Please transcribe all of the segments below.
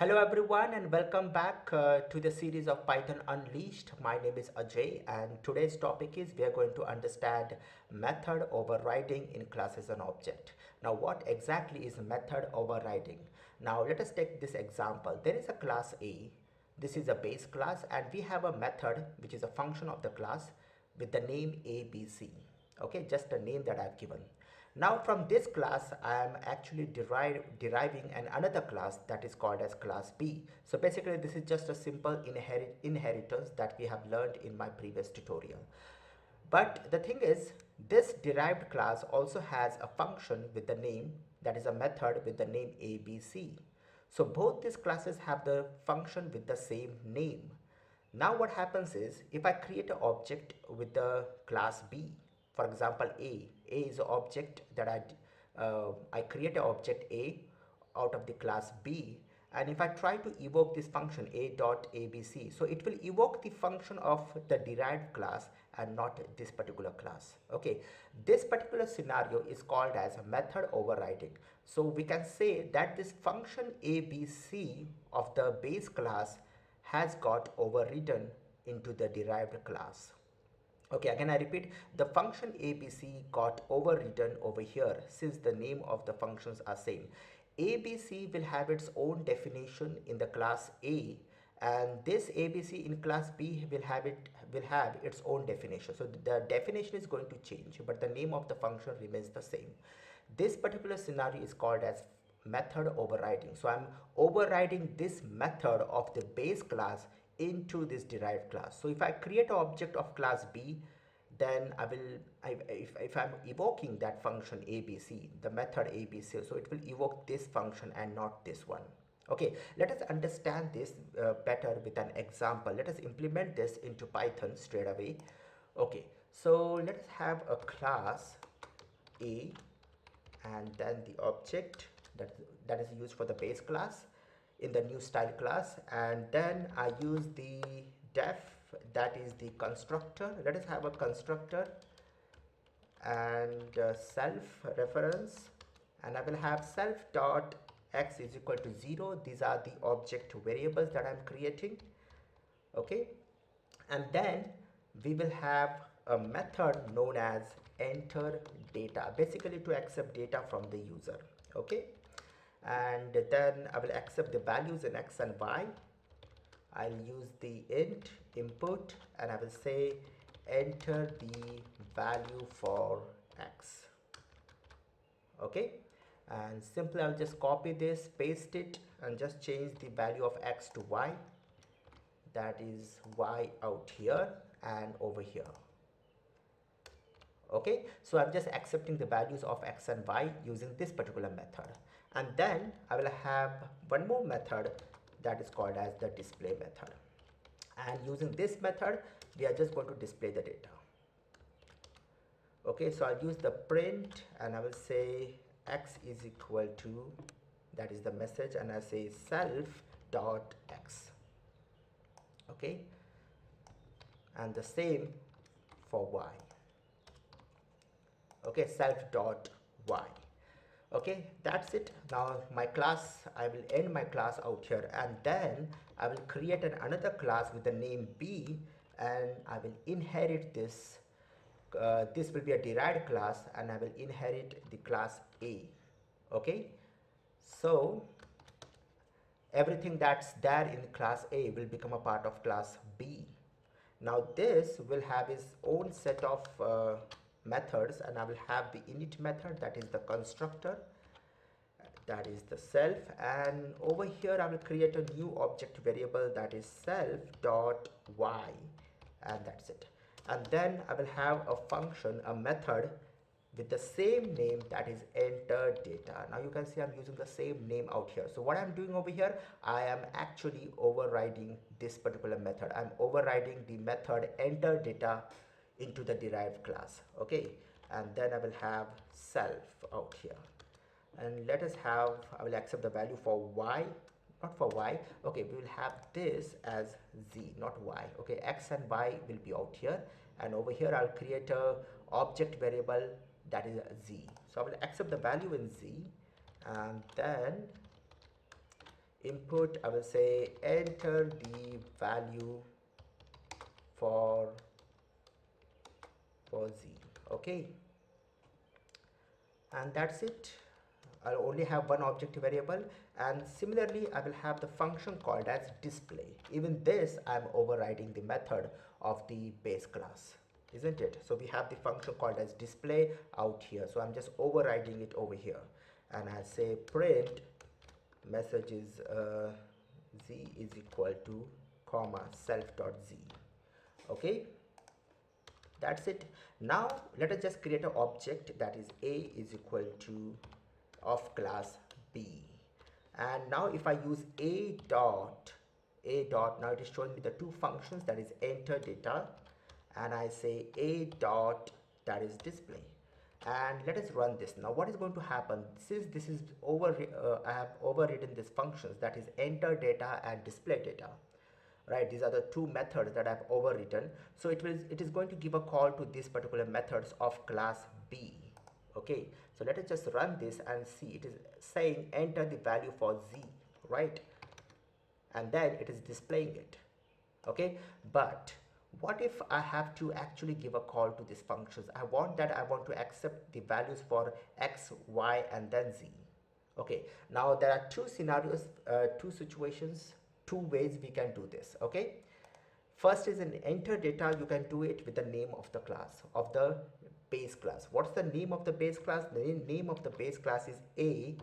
Hello everyone and welcome back to the series of Python Unleashed. My name is Ajay and today's topic is we are going to understand method overriding in classes and object. Now what exactly is method overriding? Now let us take this example. There is a class A. This is a base class and we have a method which is a function of the class with the name ABC. Okay, just a name that I've given. Now from this class I am actually deriving another class that is called as class B. So basically this is just a simple inheritance that we have learned in my previous tutorial. But the thing is, this derived class also has a function with the name, that is a method with the name ABC. So both these classes have the function with the same name. Now what happens is, if I create an object with the class B, for example A is an object that I create an object A out of the class B, and if I try to evoke this function a.abc, so it will evoke the function of the derived class and not this particular class. Okay, this particular scenario is called as a method overriding. So we can say that this function abc of the base class has got overridden into the derived class. Okay, again I repeat, the function ABC got overridden over here since the name of the functions are same. ABC will have its own definition in the class A, and this ABC in class B will have its own definition. So the definition is going to change, but the name of the function remains the same. This particular scenario is called as method overriding. So I'm overriding this method of the base class into this derived class. So if I create an object of class B, then if I'm evoking that function ABC, the method ABC, so it will evoke this function and not this one. Okay, let us understand this better with an example. Let us implement this into Python straight away. Okay, so let us have a class A and then the object that is used for the base class in the new style class, and then I use the def, that is the constructor. Let us have a constructor and self reference, and I will have self dot x is equal to 0. These are the object variables that I'm creating. Okay, and then we will have a method known as enter data, basically to accept data from the user. Okay, and then I will accept the values in x and y. I'll use the int input and I will say enter the value for x. Okay, and simply I'll just copy this, paste it, and just change the value of x to y, that is y out here and over here. Okay, so I'm just accepting the values of x and y using this particular method, and then I will have one more method that is called as the display method, and using this method we are just going to display the data. Okay, so I'll use the print and I will say x is equal to, that is the message, and I say self dot x. Okay, and the same for y. Okay, self dot y. Okay, that's it. Now my class, I will end my class out here, and then I will create another class with the name B, and I will inherit this. This will be a derived class and I will inherit the class A. Okay, so everything that's there in class A will become a part of class B. Now this will have its own set of methods, and I will have the init method, that is the constructor, that is the self, and over here I will create a new object variable that is self dot y, and that's it. And then I will have a function, a method with the same name, that is enter data. Now you can see I'm using the same name out here. So what I'm doing over here, I am actually overriding this particular method. I'm overriding the method enter data into the derived class. Okay, and then I will have self out here, and let us have, I will accept the value for y, not for y. Okay, we will have this as z, not y. Okay, x and y will be out here, and over here I'll create a object variable that is z. So I will accept the value in z, and then input, I will say enter the value for z. Okay, and that's it. I'll only have one object variable, and similarly I will have the function called as display. Even this I'm overriding the method of the base class, isn't it? So we have the function called as display out here, so I'm just overriding it over here, and I say print message is z is equal to comma self dot z. Okay, that's it. Now let us just create an object that is a is equal to of class b, and now if I use a dot, now it is showing me the two functions, that is enter data, and I say a dot, that is display, and let us run this. Now what is going to happen, since this is I have overridden these functions, that is enter data and display data, right? These are the two methods that I've overwritten. So it is going to give a call to these particular methods of class b. Okay, so let us just run this and see. It is saying enter the value for z, right? And then it is displaying it. Okay, but what if I have to actually give a call to these functions? I want to accept the values for x, y, and then z. Okay, now there are two scenarios, two situations, two ways we can do this. Okay, first is in enter data, you can do it with the name of the class, of the base class. What's the name of the base class? The name of the base class is a,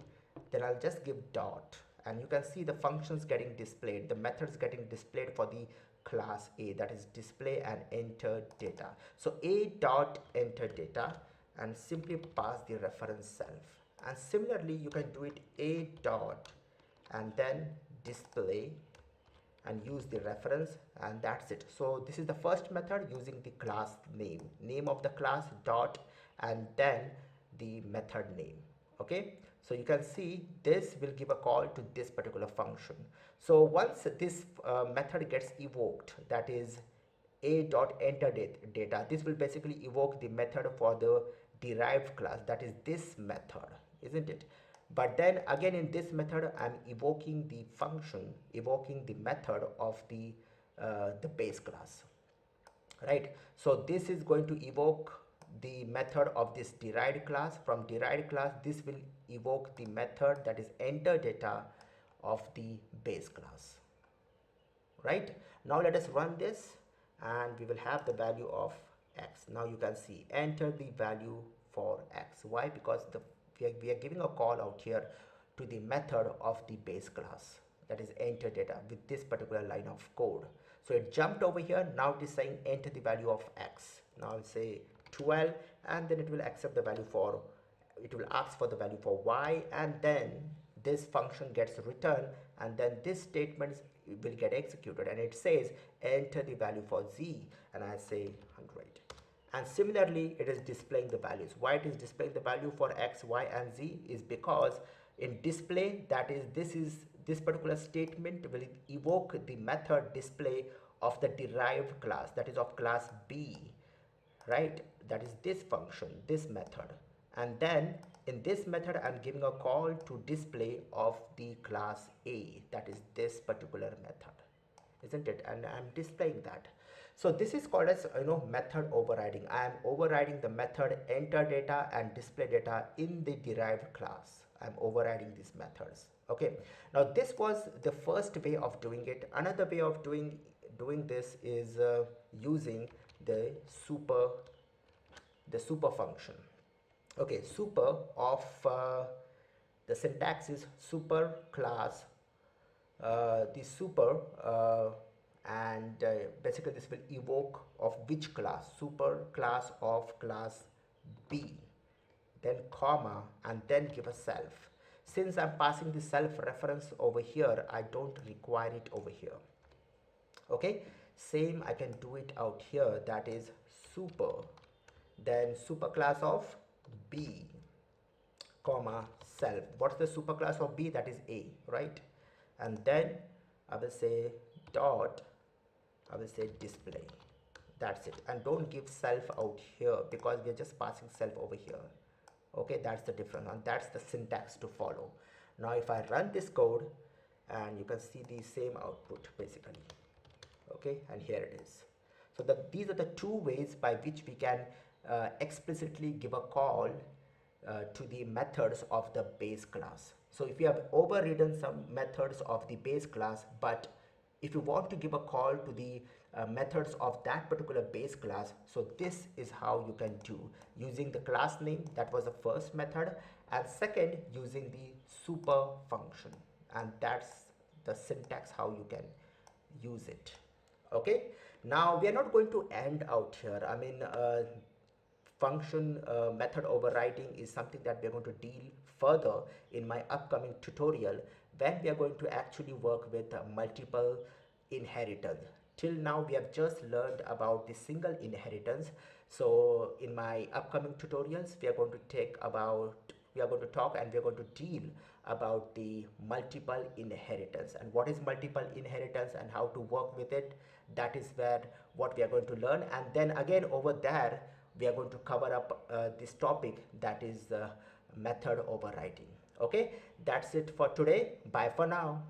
then I'll just give dot, and you can see the functions getting displayed, the methods getting displayed for the class a, that is display and enter data. So a dot enter data, and simply pass the reference self. And similarly you can do it a dot and then display and use the reference, and that's it. So this is the first method using the class name of the class dot and then the method name. Okay, so you can see this will give a call to this particular function. So once this method gets evoked, that is a dot enter data, this will basically evoke the method for the derived class, that is this method, isn't it? But then again in this method I'm evoking the function, evoking the method of the base class, right? So this is going to evoke the method of this derived class. From derived class this will evoke the method, that is enter data, of the base class, right? Now let us run this and we will have the value of x. Now you can see enter the value for x. Why? Because we are giving a call out here to the method of the base class, that is enter data, with this particular line of code. So it jumped over here. Now it is saying enter the value of x. Now I'll say 12, and then it will accept the value for, it will ask for the value for y, and then this function gets returned, and then this statement will get executed, and it says enter the value for z, and I say 100. And similarly it is displaying the values. Why it is displaying the value for x, y, and z is because in display, that is this particular statement will evoke the method display of the derived class, that is of class b, right? That is this function, this method. And then in this method I'm giving a call to display of the class a, that is this particular method, isn't it? And I'm displaying that. So this is called as method overriding. I am overriding the method enter data and display data in the derived class. I'm overriding these methods. Okay, now this was the first way of doing it. Another way of doing this is using the super function. Okay, super of the syntax is super class, the super and basically this will evoke of which class, super class of class b, then comma, and then give a self. Since I'm passing the self reference over here, I don't require it over here. Okay, same I can do it out here, that is super, then super class of b, comma, self. What's the super class of b? That is a, right? And then I will say dot, I will say display. That's it. And don't give self out here because we're just passing self over here. Okay, that's the difference, and that's the syntax to follow. Now if I run this code and you can see the same output basically. Okay, and here it is. So these are the two ways by which we can explicitly give a call to the methods of the base class. So if you have overridden some methods of the base class, but if you want to give a call to the methods of that particular base class, so this is how you can do, using the class name, that was the first method, and second using the super function, and that's the syntax how you can use it. Okay, now we are not going to end out here. I mean, function method overriding is something that we are going to deal further in my upcoming tutorial, when we are going to actually work with multiple inheritance. Till now we have just learned about the single inheritance. So in my upcoming tutorials we are going to talk and we are going to deal about the multiple inheritance, and what is multiple inheritance and how to work with it. That is where what we are going to learn, and then again over there we are going to cover up this topic, that is method overriding. Okay, that's it for today. Bye for now.